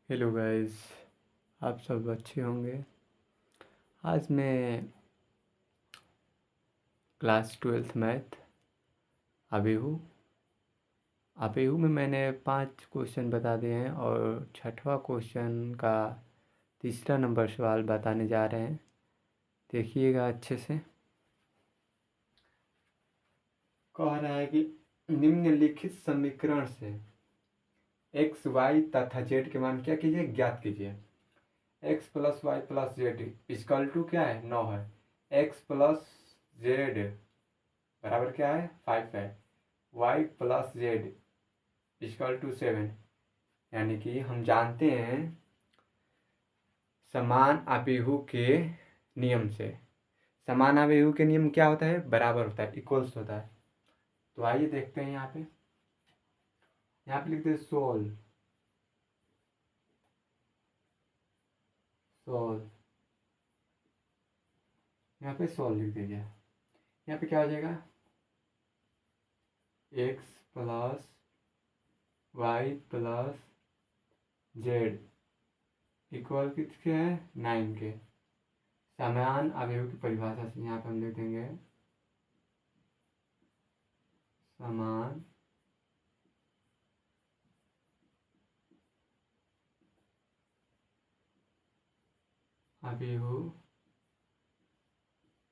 Hello guys, आप सब अच्छे होंगे। आज मैं क्लास 12th मैथ अबेहू में मैंने 5 क्वेश्चन बता दिए हैं और छठवां क्वेश्चन का तीसरा नंबर सवाल बताने जा रहे हैं। देखिएगा अच्छे से। कह रहा है कि निम्नलिखित समीकरण से एक्स वाई तथा जेड के मान क्या कीजिए, ज्ञात कीजिए। X plus y plus z equal to क्या है, 9 है। एक्स प्लस जेड बराबर क्या है, 5 है। Y plus z equal to 7। यानी कि हम जानते हैं समान आव्यूह के नियम से। समान आव्यूह के नियम क्या होता है, बराबर होता है, इक्वल्स होता है। तो आइए देखते हैं। यहाँ पे लिखते हैं सोल्व। यहाँ पे सोल्व लिख दीजिए। यहाँ पे क्या हो जाएगा, x plus y plus z equal किसके हैं, 9 के। समान आव्यूह की परिभाषा से यहाँ पे हम लिख देंगे समान आव्यूह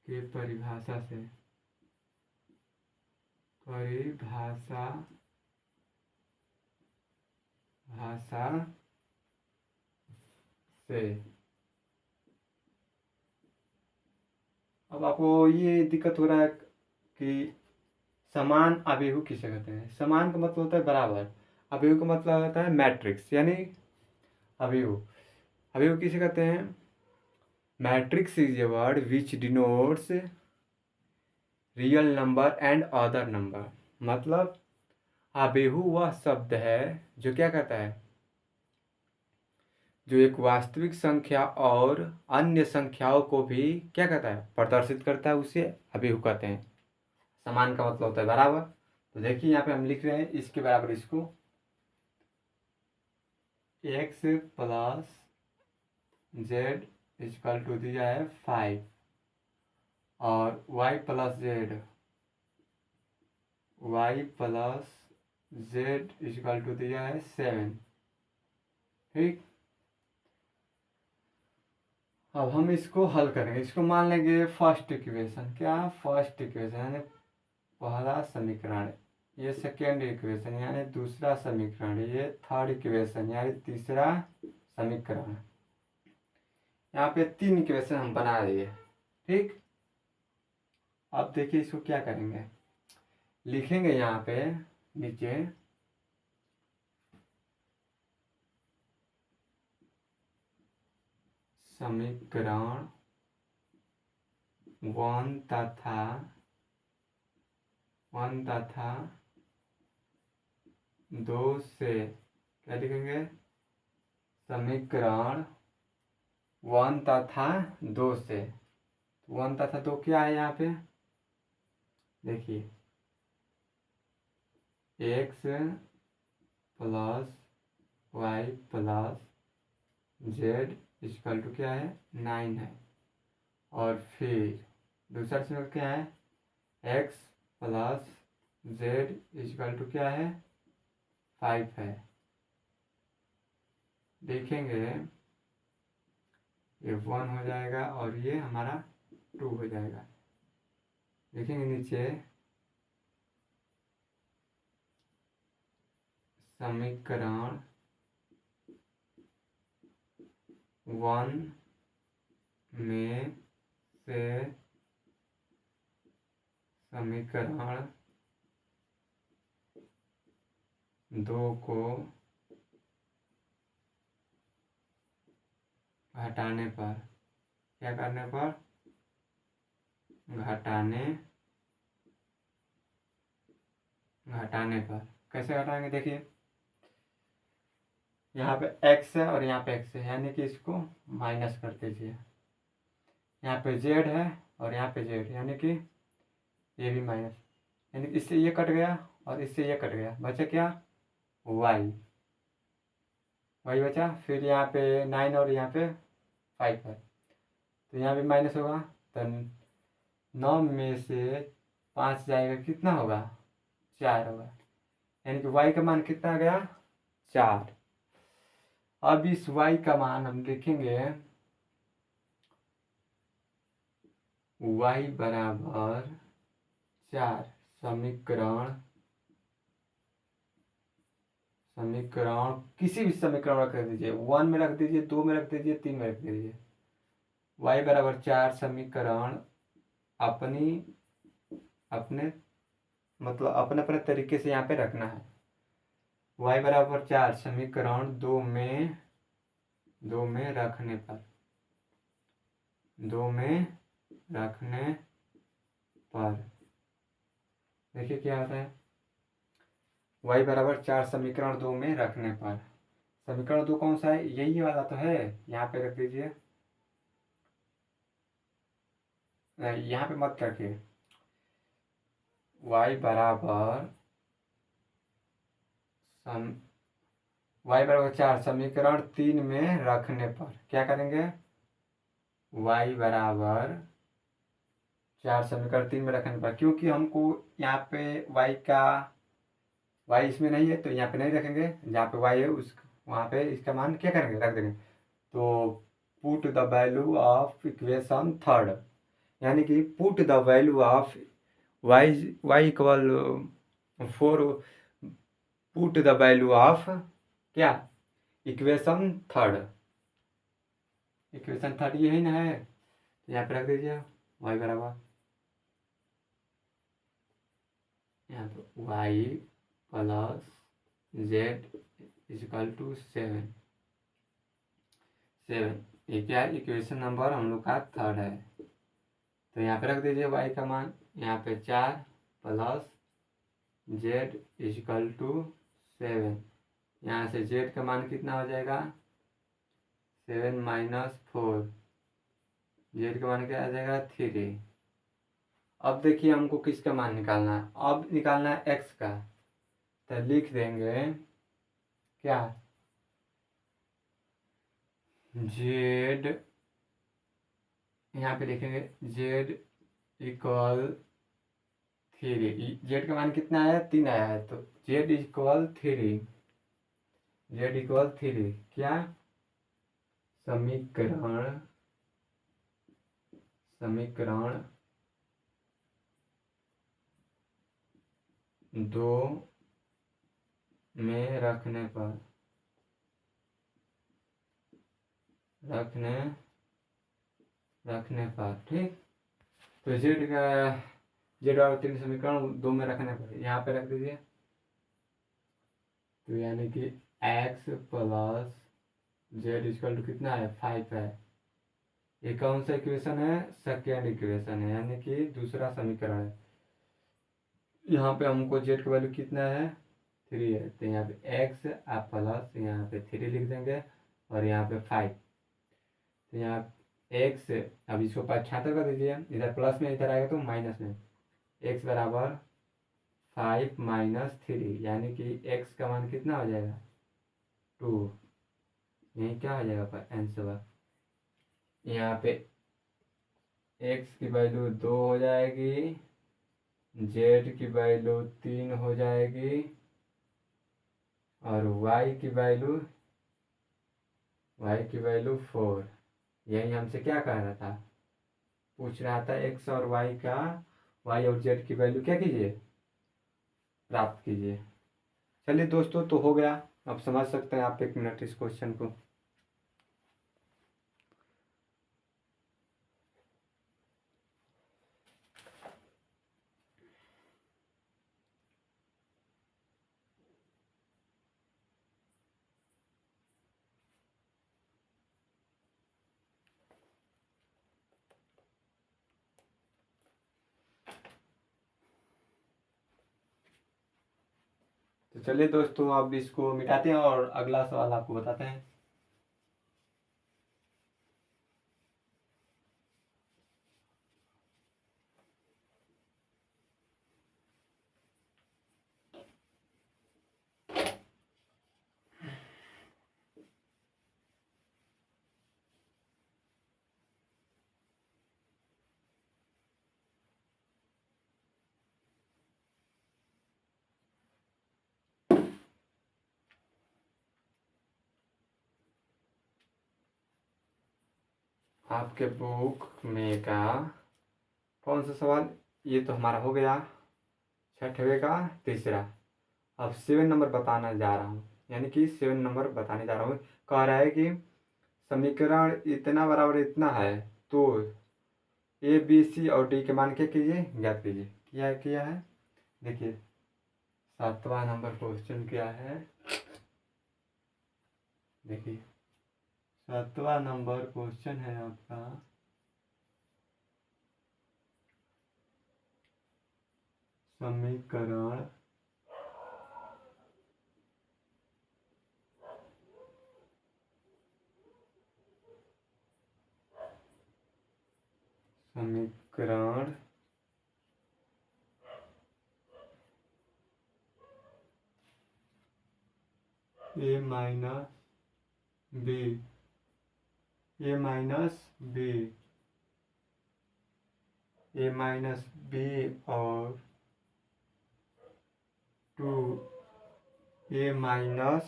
की परिभाषा से भाषा से। अब आपको ये दिक्कत हो रहा है कि समान आव्यूह किसे कहते हैं। समान का मतलब होता है बराबर, आव्यूह का मतलब होता है मैट्रिक्स। यानी आव्यूह आव्यूह किसे कहते हैं, matrix is a word which denotes real number and other number. मतलब आव्यूह वह शब्द है जो क्या कहता है, जो एक वास्तविक संख्या और अन्य संख्याओं को भी क्या कहता है, प्रदर्शित करता है, उसे आव्यूह कहते हैं। समान का मतलब होता है बराबर। तो देखिए यहाँ पे हम लिख रहे हैं इसके बराबर इसको, x plus z equal to दिया है 5 और y plus z equal to दिया है 7। ठीक, अब हम इसको हल करेंगे। इसको मान लेंगे फर्स्ट इक्वेशन। क्या, फर्स्ट इक्वेशन यानी पहला समीकरण। ये सेकेंड इक्वेशन यानी दूसरा समीकरण। ये थर्ड इक्वेशन यानी तीसरा समीकरण। यहाँ पे 3 इक्वेशन हम बना दिए। ठीक, अब देखिए इसको क्या करेंगे, लिखेंगे यहाँ पे नीचे समीकरण 1 तथा 2 से। क्या लिखेंगे, समीकरण 1 तथा 2 से। 1 तथा 2 क्या है यहाँ पे, देखिए x plus y plus z equal to क्या है, 9 है। और फिर दूसरा समीकरण क्या है, x plus z equal to क्या है, 5 है। देखेंगे ये 1 हो जाएगा और ये हमारा 2 हो जाएगा। देखेंगे नीचे समीकरण 1 में से समीकरण 2 को घटाने पर, क्या करने पर, घटाने पर कैसे घटाएंगे, देखिए यहाँ पे x है और यहाँ पे x है, यानी कि इसको माइनस कर दीजिए। यहाँ पे z है और यहाँ पे z, यानी कि ये भी माइनस, यानी कि इससे ये कट गया और इससे ये कट गया, बचा क्या, y। वही बचा। फिर यहाँ पे 9 और यहाँ पे 5 है, तो यहाँ भी माइनस होगा। तो 9 में से 5 जाएगा, कितना होगा? 4 होगा। यानी कि y का मान कितना आ गया? 4। अब इस y का मान हम लिखेंगे y बराबर 4। समीकरण किसी भी समीकरण रख दीजिए, 1 में रख दीजिए, 2 में रख दीजिए, 3 में रख दीजिए। y बराबर 4 समीकरण अपने मतलब अपने अपने तरीके से यहाँ पे रखना है। y बराबर 4 समीकरण 2 में रखने पर देखिए क्या होता है। y बराबर 4 समीकरण 2 में रखने पर, समीकरण 2 कौन सा है? यही वाला तो है, यहाँ पे रख दीजिए। यहाँ पे मत रखिए। y बराबर 4 समीकरण 3 में रखने पर क्या करेंगे? y बराबर 4 समीकरण 3 में रखने पर, क्योंकि हमको यहाँ पे y इसमें नहीं है तो यहाँ पे नहीं रखेंगे। जहाँ पे y है उस वहाँ पे इसका मान क्या करेंगे? रख देंगे। तो put the value of equation third, यानी कि put the value of y equal 4, put the value of क्या? इक्वेशन थर्ड यही ना है, तो यहाँ पे रख दीजिए y बराबर, यहाँ पे y plus z equal to 7। ये क्या है? इक्वेशन नंबर हम लोग का थर्ड है। तो यहाँ पे रख दीजिए y का मान, यहाँ पे 4 प्लस जेड इजिकल टू 7। यहाँ से z का मान कितना हो जाएगा? 7 माइनस 4, जेड का मान क्या आ जाएगा? 3। अब देखिए हमको किसका मान निकालना है? अब निकालना है x का, तो लिख देंगे क्या? जेड, यहाँ पे लिखेंगे जेड इक्वल 3। जेड का मान कितना आया है? 3 आया है, तो जेड इक्वल 3। क्या? समीकरण 2 में रखने पर ठीक। तो जेड और 3 समीकरण 2 में रखने पर यहाँ पे रख दीजिए। तो यानी कि x plus z equal to कितना है? 5 है। ये कौन सा इक्वेशन है? सेकेंड इक्वेशन है, यानी कि दूसरा समीकरण है। यहाँ पे हमको जेड का वैल्यू कितना है? 3 है, तो यहाँ पे x आप प्लस यहाँ पे 3 लिख देंगे और यहाँ पे 5। तो यहाँ x, अब इसको 75 कर दीजिए, इधर प्लस में इधर आएगा तो माइनस में। x बराबर 5 माइनस 3, यानी कि x का मान कितना हो जाएगा? 2। यही क्या हो जाएगा आंसर? यहाँ पे x की वैल्यू 2 हो जाएगी, z की वैल्यू 3 हो जाएगी और y की वैल्यू 4। यही हमसे क्या कह रहा था? पूछ रहा था x और y और z की वैल्यू क्या कीजिए? प्राप्त कीजिए। चलिए दोस्तों, तो हो गया। अब समझ सकते हैं आप 1 मिनट इस क्वेश्चन को। तो चलिए दोस्तों, अब इसको मिटाते हैं और अगला सवाल आपको बताते हैं। आपके बुक में का कौन सा सवाल, ये तो हमारा हो गया 6वें का तीसरा। अब 7 नंबर बताना जा रहा हूँ, यानी कि 7 नंबर बताने जा रहा हूँ। कह रहा है कि समीकरण इतना बराबर इतना है तो ए बी सी और डी के मान के कीजिए, ज्ञात कीजिए। किया है, देखिए 7वां नंबर क्वेश्चन क्या है, देखिए 7वां नंबर क्वेश्चन है आपका समीकरण समीकरण ए माइनस बी, ए माइनस बी, ए माइनस बी और 2 ए माइनस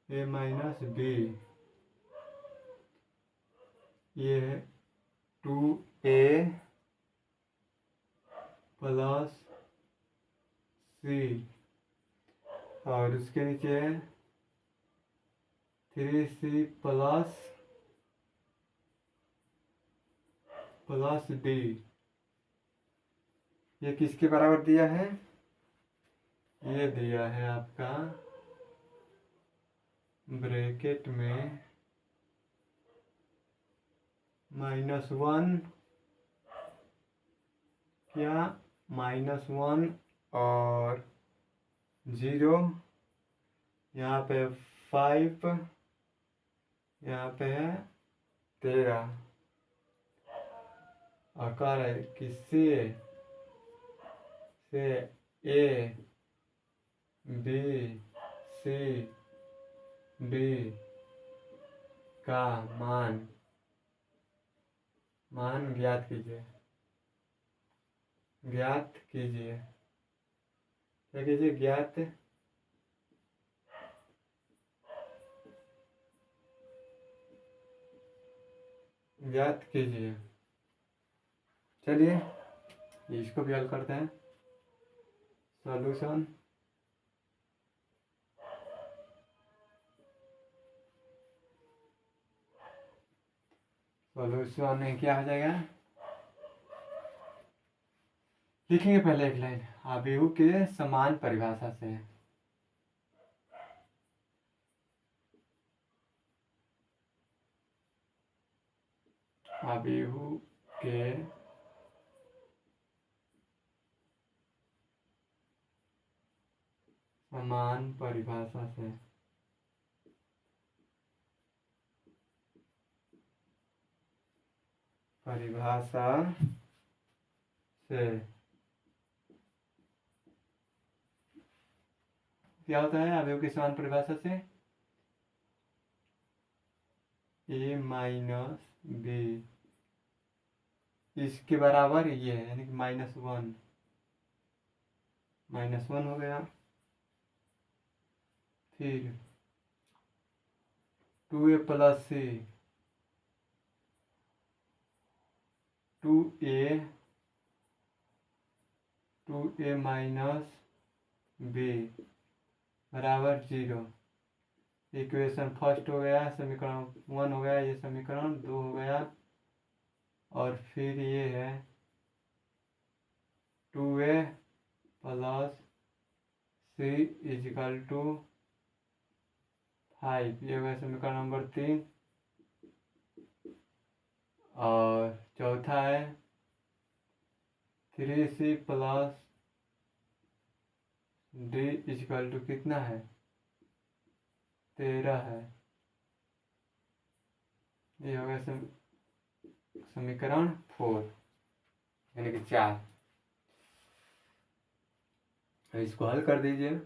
बी, ये 2a प्लस सी और उसके नीचे 3c प्लस डी, ये किसके बराबर दिया है, ये दिया है आपका ब्रैकेट में -1, क्या -1 और 0, यहाँ पे 5, यहाँ पे है 13, और कह रहा है कि से ए बी सी डी का मान ज्ञात कीजिए, क्या कीजिए, ज्ञात कीजिए। चलिए इसको भी हल करते हैं। सॉल्यूशन में क्या हो जाएगा, लिखेंगे पहले एक लाइन, आव्यूह के समान परिभाषा से, आव्यूह के समान परिभाषा से, क्या होता है अवयव की समान परिभाषा से, ए माइनस बी इसके बराबर ये है, यानी कि -1 हो गया, फिर 2a प्लस सी, 2a माइनस बी बराबर 0। इक्वेशन फर्स्ट हो गया, समीकरण 1 हो गया, ये समीकरण 2 हो गया, और फिर ये है 2a plus C is equal to 5, ये हो गया समीकरण नंबर 3, और चौथा है 3c plus D is equal to कितना है, 13 है, ये हो गया समीकरण 4, यानी कि 4। इसको हल कर दीजिए।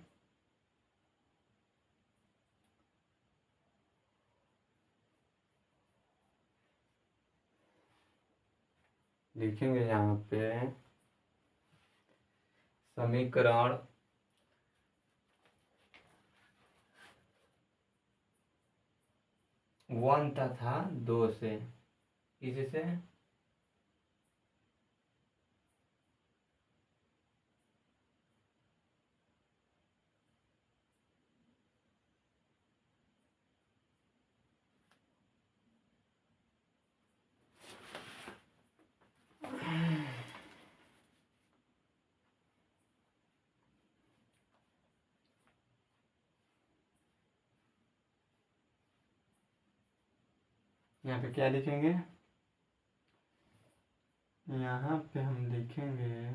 लिखेंगे यहाँ पे समीकरण बनता था 2 से, किससे? यहाँ पे क्या लिखेंगे? यहाँ पे हम लिखेंगे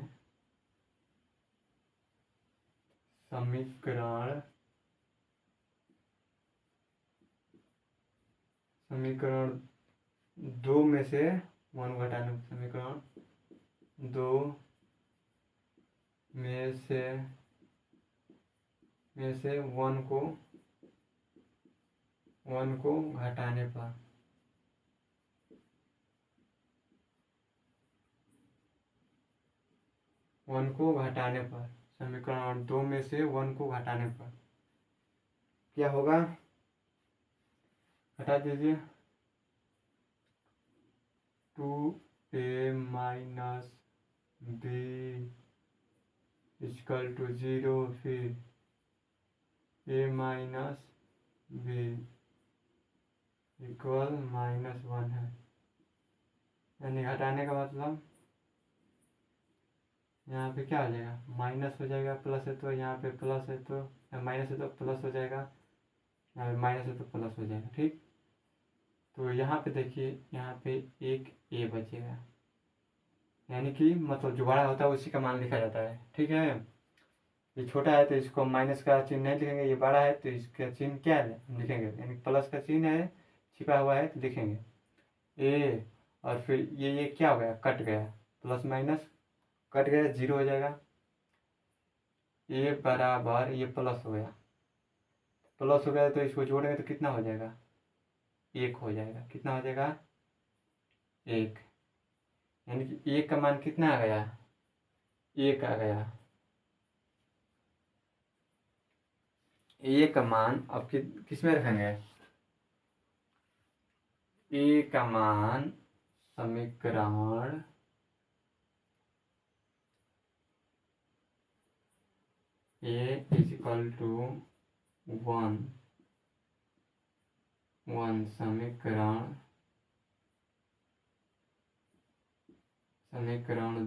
समीकरण समीकरण 2 में से 1 घटाने, समीकरण 2 में से 1 को घटाने पर, समीकरण 2 में से 1 को घटाने पर क्या होगा? हटा दीजिए। 2a minus b equal to 0, फिर a माइनस b इक्वल -1 है। यानी घटाने का मतलब यहाँ पे क्या हो जाएगा? माइनस हो जाएगा, प्लस है तो यहाँ पे प्लस है, तो माइनस है तो प्लस हो जाएगा, यहाँ पे माइनस है तो प्लस हो जाएगा। ठीक, तो यहाँ पे देखिए, यहाँ पे एक ए बचेगा, यानी कि मतलब जो बड़ा होता है उसी का मान लिखा जाता है। ठीक है, ये छोटा है तो इसको माइनस का चिन्ह नहीं लिखेंगे, ये बड़ा है तो इसका चिन्ह क्या है लिखेंगे, यानी प्लस का चिन्ह है छिपा हुआ है तो लिखेंगे ए, और फिर ये क्या हो गया? कट गया, प्लस माइनस कट गया, 0 हो जाएगा। ए बराबर ये प्लस हो गया, तो इसको जोड़ेंगे तो कितना हो जाएगा? 1 हो जाएगा। कितना हो जाएगा? 1, यानी कि 1 का मान कितना आ गया? 1 आ गया। 1 का मान अब किस में रखेंगे? ए का मान समीकरण ए इक्वल टू 1 समीकरण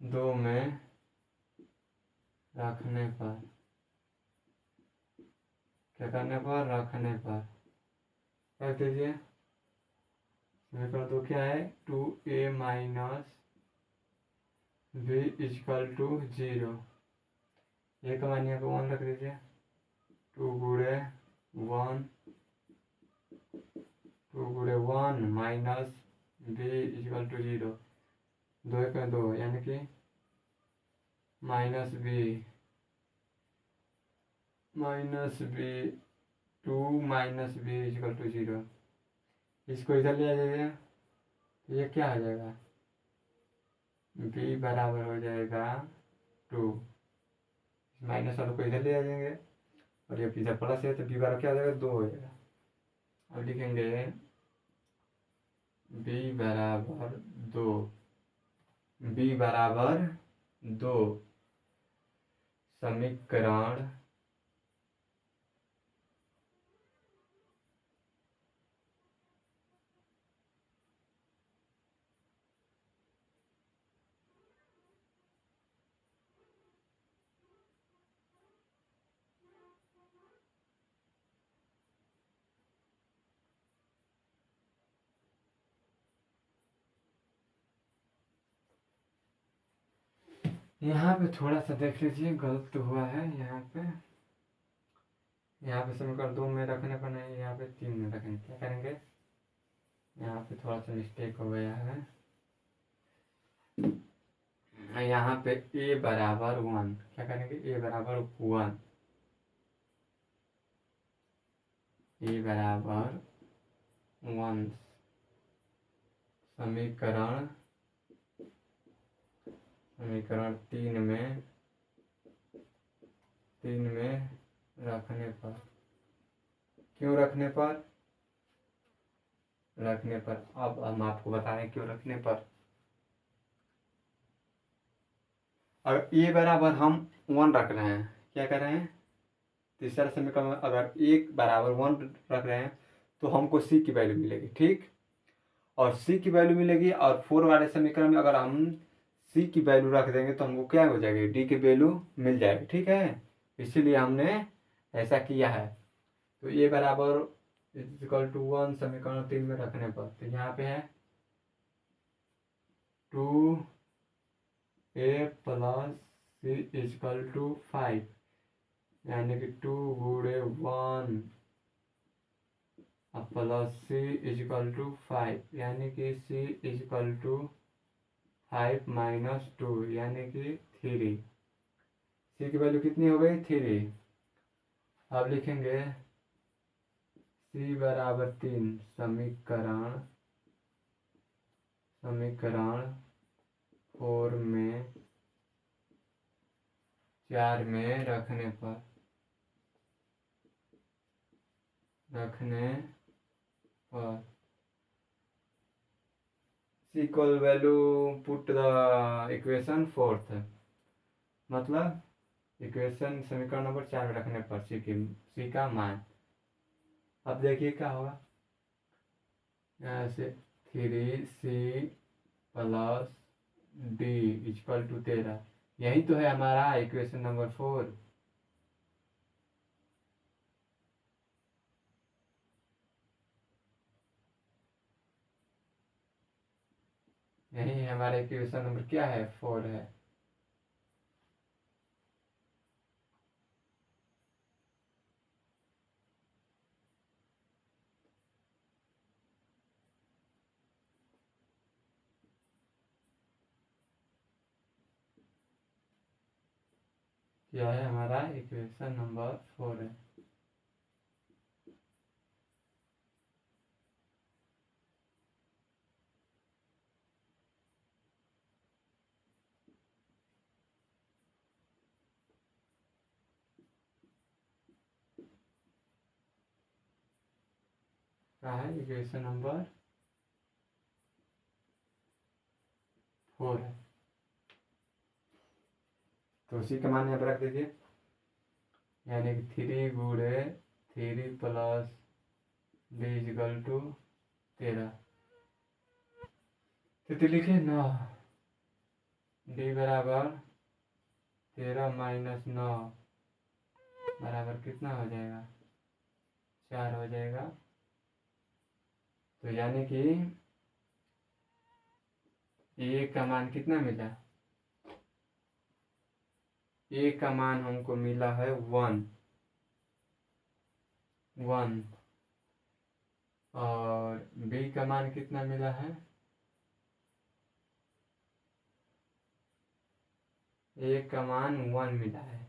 2 में रखने पर, क्या करने पर? रखने पर रख दीजिए। समीकरण 2 क्या है? 2a minus b equal to 0। A का मान यहाँ पे 1 रख दीजिए। 2 गुणे 1 माइनस b इक्वल टू 0, 2 का 2, यानी कि minus b 2 minus b equal to 0। इसको इधर ले जाइए तो ये क्या हो जाएगा? b बराबर हो जाएगा 2, माइनस वाले को इधर ले जाएंगे और ये इधर प्लस है तो b बराबर क्या हो जाएगा? 2 हो जाएगा। अब लिखेंगे b बराबर 2 समीकरण यहाँ पे थोड़ा सा देख लीजिए, गलत तो हुआ है। यहाँ पे समीकरण 2 में रखने पर नहीं, यहाँ पे 3 में रखेंगे। क्या करेंगे? यहाँ पे थोड़ा सा मिस्टेक हो गया है। यहाँ पे a बराबर 1, क्या करेंगे? a बराबर 1, समीकरण 3 में रखने पर। क्यों रखने पर अब हम आपको बता रहे हैं क्यों रखने पर। अगर ए बराबर हम 1 रख रहे हैं, क्या कर रहे हैं, तीसरा समीकरण में अगर 1 बराबर 1 रख रहे हैं तो हमको सी की वैल्यू मिलेगी, ठीक। और सी की वैल्यू मिलेगी, और 4 वाले समीकरण में अगर हम सी की वैल्यू रख देंगे तो हमको क्या हो जाएगी, डी की वैल्यू मिल जाएगी, ठीक है। इसीलिए हमने ऐसा किया है। तो ए बराबर इक्वल टू 1 समीकरण 3 में रखने पर, तो यहाँ पे है 2a plus C equal to 5, यानी कि 2 गुणे 1 प्लस सी इक्वल टू 5, यानी कि सी इक्वल टू 5 माइनस 2, यानी कि 3। सी की वैल्यू कितनी हो गई, 3। अब लिखेंगे सी बराबर 3 समीकरण 4 में 4 में रखने पर c equal value put the equation 4th, मतलब इक्वेशन समीकरण नंबर 4 में रखने पर सी का मान। अब देखिए क्या होगा, यहाँ से 3c plus D equal to 13, यही तो है हमारा इक्वेशन नंबर 4। यही है हमारा इक्वेशन नंबर क्या है, 4 है। क्या है, हमारा इक्वेशन नंबर 4 है। क्या है, इक्वेशन नंबर 4 है। तो उसी का मान यहाँ पर रख दीजिए, यानी कि 3 गुणे 3 प्लस डी इक्वल टू 13। तो लिखिए 9, डी बराबर 13 माइनस 9 बराबर कितना हो जाएगा, 4 हो जाएगा। तो यानी कि ए का मान कितना मिला, ए का मान हमको मिला है 1, और बी का मान कितना मिला है, ए का मान 1 मिला है।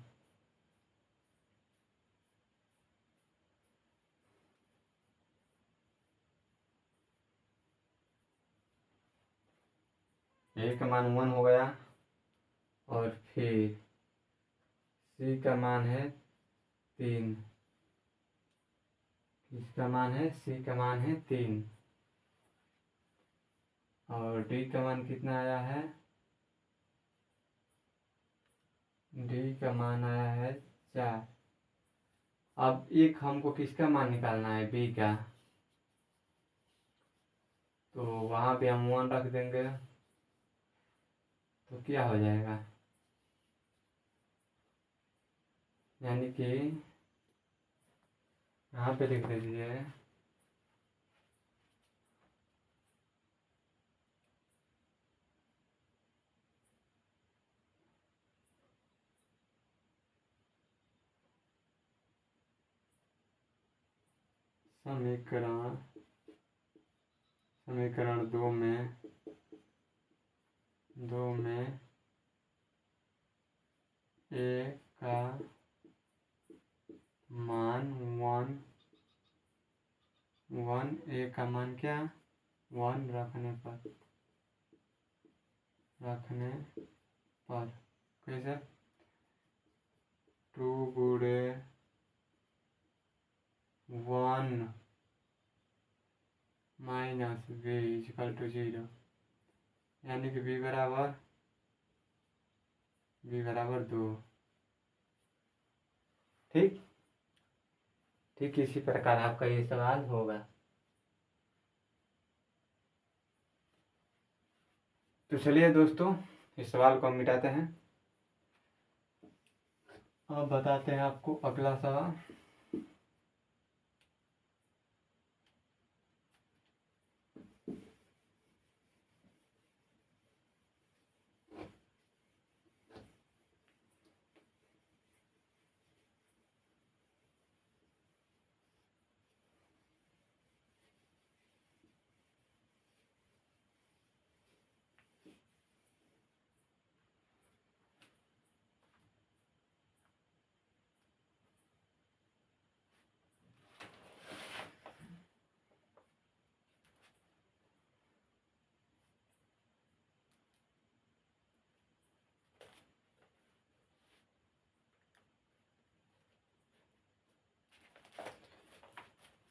ए का मान 1 हो गया, और फिर सी का मान है 3, इसका मान है, सी का मान है 3, और डी का मान कितना आया है, डी का मान आया है 4। अब एक हमको किसका मान निकालना है, बी का, तो वहाँ पे हम 1 रख देंगे, तो क्या हो जाएगा, यानी कि यहाँ पे लिख दीजिए समीकरण 2 में ए का मान 1, ए का मान क्या, 1 रखने पर कैसे, 2 गुणे 1 माइनस बी इक्वल टू 0, यानी कि बी बराबर 2। ठीक ठीक इसी प्रकार आपका ये सवाल होगा। तो चलिए दोस्तों, इस सवाल को हम मिटाते हैं। अब बताते हैं आपको अगला सवाल।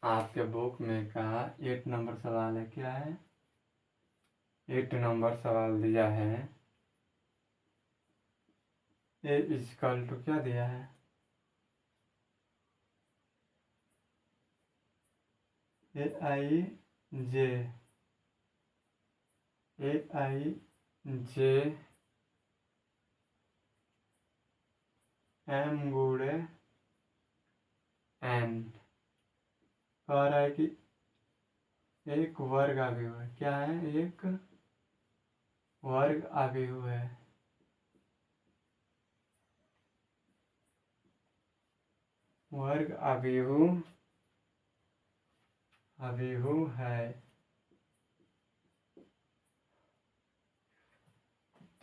आपके बुक में का 8 नंबर सवाल है। क्या है? 8 नंबर सवाल दिया है। ए इक्वल टू क्या दिया है? ए आई जे एम गुणे एन। कह रहा है कि एक वर्ग अवयव है। क्या है? एक वर्ग अवयव है। वर्ग अवयव है।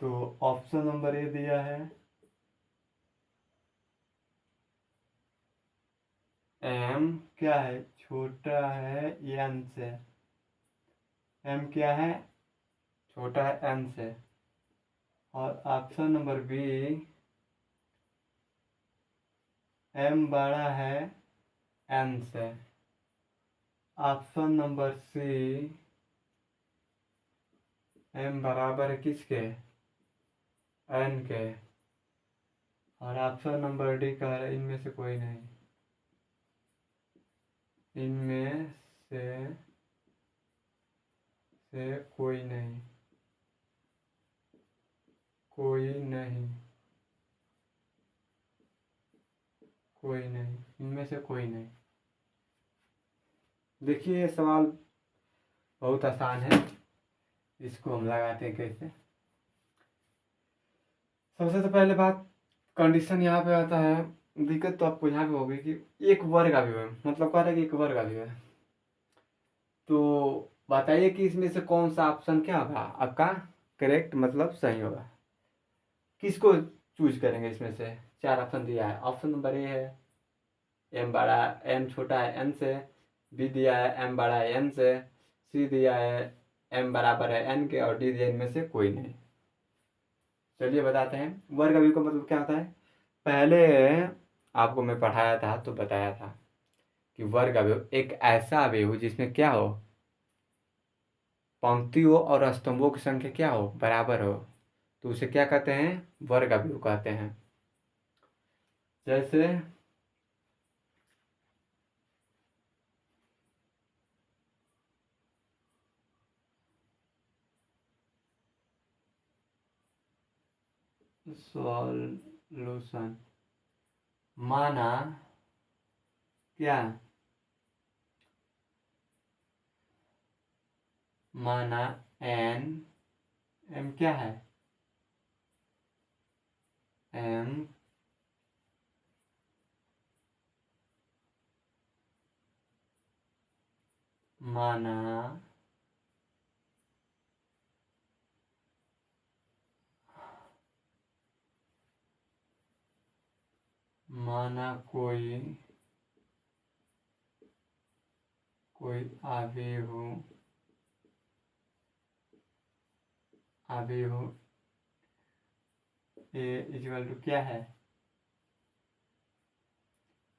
तो ऑप्शन नंबर ए दिया है एम क्या है? छोटा है एन से। एम क्या है? छोटा है एन से। और ऑप्शन नंबर बी एम बड़ा है एन से। ऑप्शन नंबर सी एम बराबर है किसके? एन के। और ऑप्शन नंबर डी कह रहा है इनमें से कोई नहीं। इनमें से कोई नहीं। कोई नहीं। कोई नहीं। इनमें से कोई नहीं। देखिए ये सवाल बहुत आसान है। इसको हम लगाते हैं कैसे। सबसे तो पहले बात, कंडीशन यहाँ पे आता है। दिक्कत तो आपको यहाँ पे होगी कि एक वर्ग अवयव है, मतलब कह रहा है कि एक वर्ग अवयव है। तो बताइए कि इसमें से कौन सा ऑप्शन क्या होगा आपका करेक्ट, मतलब सही होगा। किसको चूज करेंगे? इसमें से 4 ऑप्शन दिया है। ऑप्शन नंबर ए है एम छोटा है एन से। बी दिया है एम बड़ा है एन से। सी दिया है एम बराबर है एन के। और डी दिया इनमें से कोई नहीं। चलिए बताते हैं वर्ग अवयव का मतलब क्या होता है। पहले आपको मैं पढ़ाया था तो बताया था कि वर्ग अवयव एक ऐसा अवयव जिसमें क्या हो, पंक्तियों और स्तंभों की संख्या क्या हो, बराबर हो, तो उसे क्या कहते हैं? वर्ग अवयव कहते हैं। जैसे सॉल्यूशन माना क्या? माना एन। एम क्या है? एम माना माना कोई अवयव ए इक्वल टू क्या है?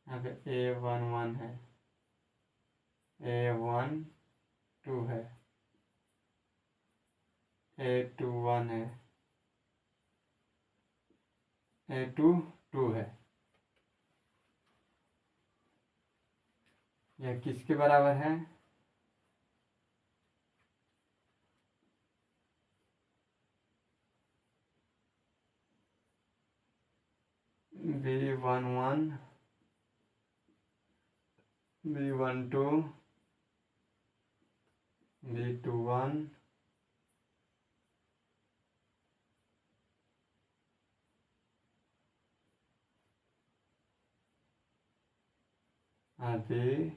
यहाँ पे A11 है, A12 टू है, A2 1 है, A2 2 है। यह किसके बराबर है? B11 B12 B21 B22,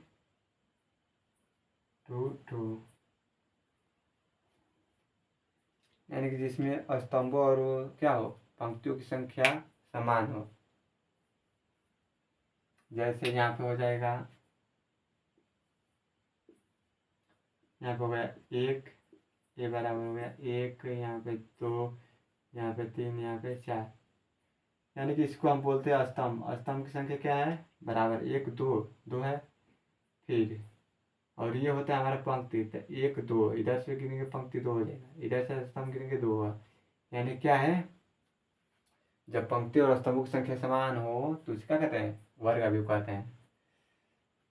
यानी कि जिसमें स्तंभों और क्या हो, पंक्तियों की संख्या समान हो। जैसे यहाँ पे हो जाएगा, यहाँ पे हो गया 1, ये बराबर हो गया 1, यहाँ पे 2, यहाँ पे 3, यहाँ पे 4, यानी कि इसको हम बोलते हैं स्तंभ। स्तंभ की संख्या क्या है? बराबर 1 2 2 है। फिर और ये होता है हमारा पंक्ति, तो 1 2 इधर से गिनेंगे पंक्ति 2 हो जाएगा, इधर से स्तंभ गिनेंगे 2 होगा। यानी क्या है, जब पंक्ति और स्तंभों की संख्या समान हो तो इसका कहते हैं वर्ग अवयव कहते हैं।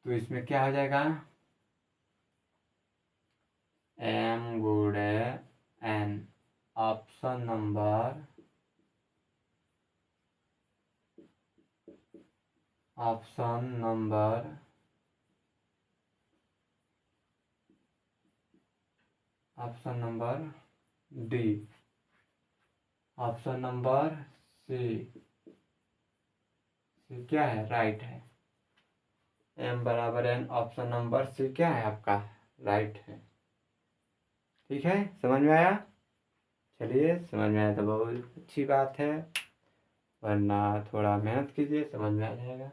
तो इसमें क्या हो जाएगा, m गुणे n। Option number option number option number D. Option number C, C क्या है? राइट है। m बराबर n, ऑप्शन नंबर सी क्या है आपका? राइट है। ठीक है, समझ में आया? चलिए, समझ में आया तो बहुत अच्छी बात है, वरना थोड़ा मेहनत कीजिए, समझ में आ जाएगा।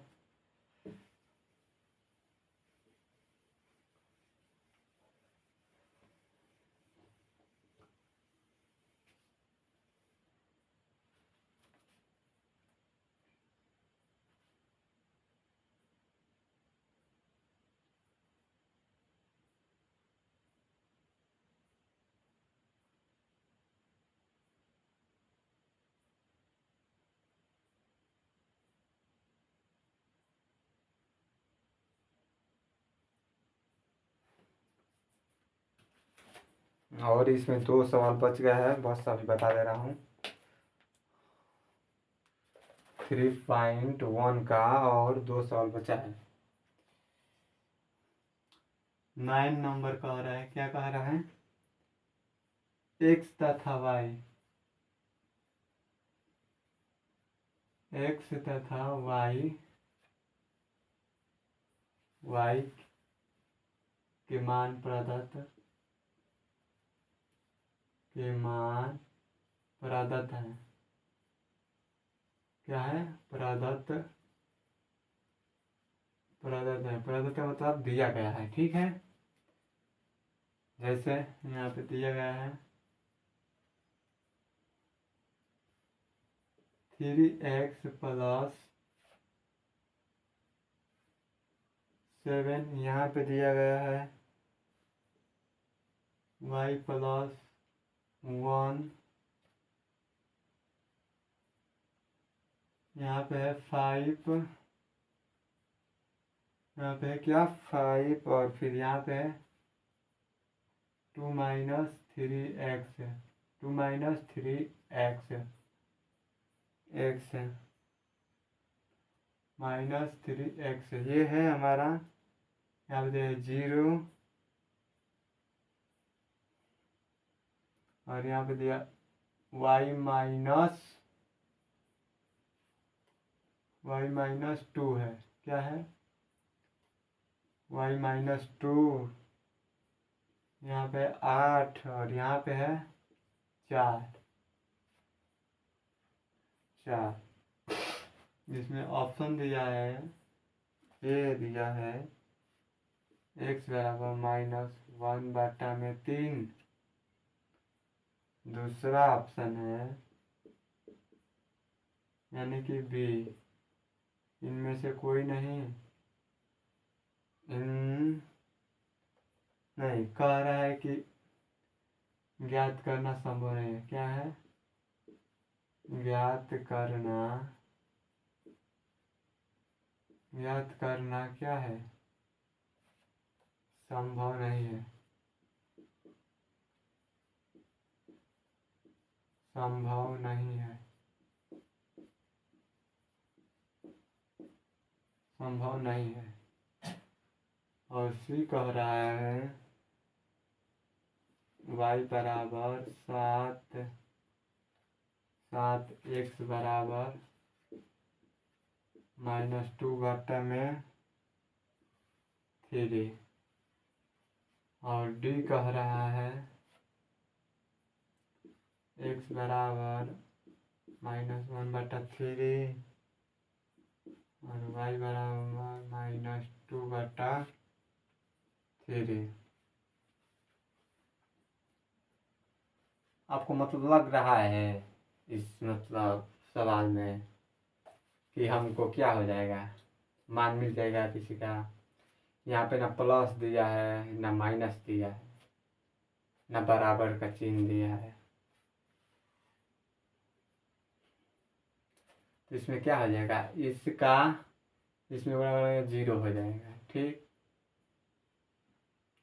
और इसमें 2 सवाल बच गया है, बस अभी बता दे रहा हूँ। 3.1 का और 2 सवाल बचा है। 9 नंबर कह रहा है, क्या कह रहा है? x तथा y, x तथा y के मान प्रदत्त है। क्या है? प्रदत्त है। प्रदत्त का मतलब दिया गया है। ठीक है, जैसे यहाँ पे दिया गया है 3x + 7, यहाँ पे दिया गया है y + 1, यहाँ पे है 5, यहाँ पे है क्या? 5, और फिर यहाँ पे है 2 - 3x, 2 - 3x, x -3x, ये है हमारा। यहाँ पे 0, और यहाँ पे दिया y -2 है। क्या है? y -2, यहाँ पे 8, और यहाँ पे है 4, जिसमें ऑप्शन दिया है, ए दिया है x बराबर -1/3। दूसरा ऑप्शन है यानी कि बी, इनमें से कोई नहीं। इन नहीं, कह रहा है कि ज्ञात करना संभव नहीं है। क्या है? ज्ञात करना क्या है? संभव नहीं है। संभव नहीं है। संभव नहीं है। और सी कह रहा है y बराबर 7 x बराबर -2 घटा में 3। और डी कह रहा है x बराबर -1/3 और y बराबर -2/3। आपको मतलब लग रहा है इस मतलब सवाल में कि हमको क्या हो जाएगा, मान मिल जाएगा किसी का? यहाँ पे ना प्लस दिया है ना माइनस दिया है ना बराबर का चिन्ह दिया है, तो इसमें क्या हो जाएगा? इसमें बराबर 0 हो जाएगा। ठीक,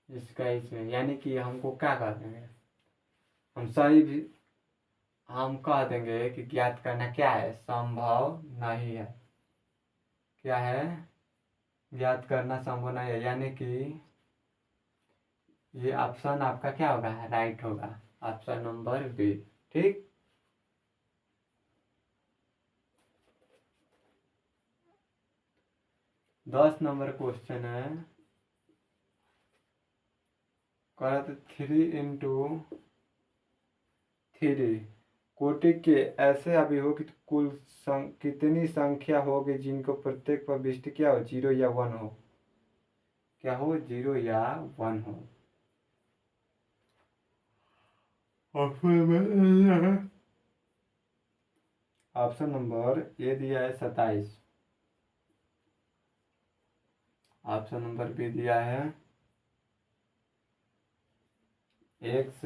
इसका इसमें, यानी कि हमको क्या कर देंगे, हम कह देंगे कि ज्ञात करना क्या है? संभव नहीं है। क्या है? ज्ञात करना संभव नहीं है, यानी कि ये ऑप्शन आपका क्या होगा? राइट होगा, ऑप्शन नंबर बी। ठीक, 10 नंबर क्वेश्चन है। करत 3 × 3 कोटि के ऐसे अवयवों की कुल कितनी संख्या होगी जिनको प्रत्येक प्रविष्टि क्या हो? 0 या 1 हो। क्या हो? 0 या 1 हो। ऑप्शन नंबर ए दिया है 27। ऑप्शन नंबर बी दिया है x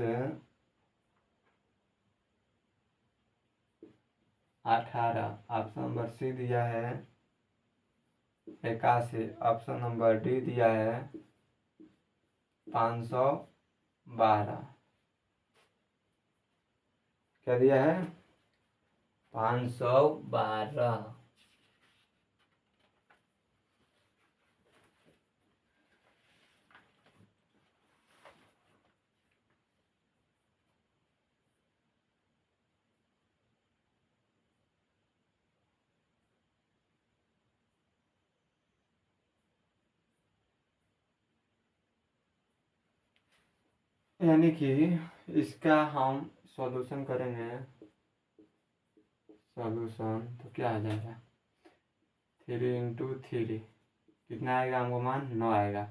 18। ऑप्शन नंबर सी दिया है 81। ऑप्शन नंबर डी दिया है 512। क्या दिया है? 512। यानी कि इसका हम सॉल्यूशन करेंगे। सॉल्यूशन तो क्या आ जाएगा? 3 × 3 कितना आएगा? हमको मान 9 आएगा।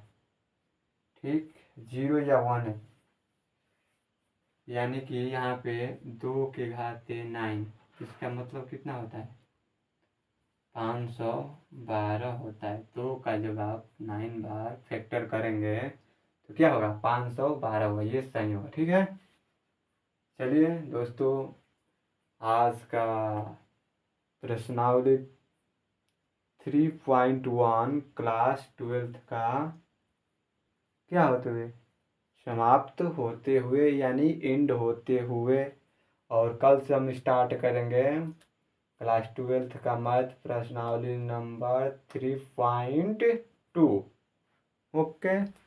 ठीक, 0 या 1 है, यानी कि यहाँ पे 2⁻9। इसका मतलब कितना होता है? 512 होता है। 2 का जब आप 9 बार फैक्टर करेंगे तो क्या होगा? 512 होगा। ये सही होगा। ठीक है, चलिए दोस्तों, आज का प्रश्नावली 3.1 क्लास 12 का क्या होते हुए, समाप्त होते हुए, यानी एंड होते हुए। और कल से हम स्टार्ट करेंगे क्लास 12 का मैथ प्रश्नावली नंबर 3.2। ओके।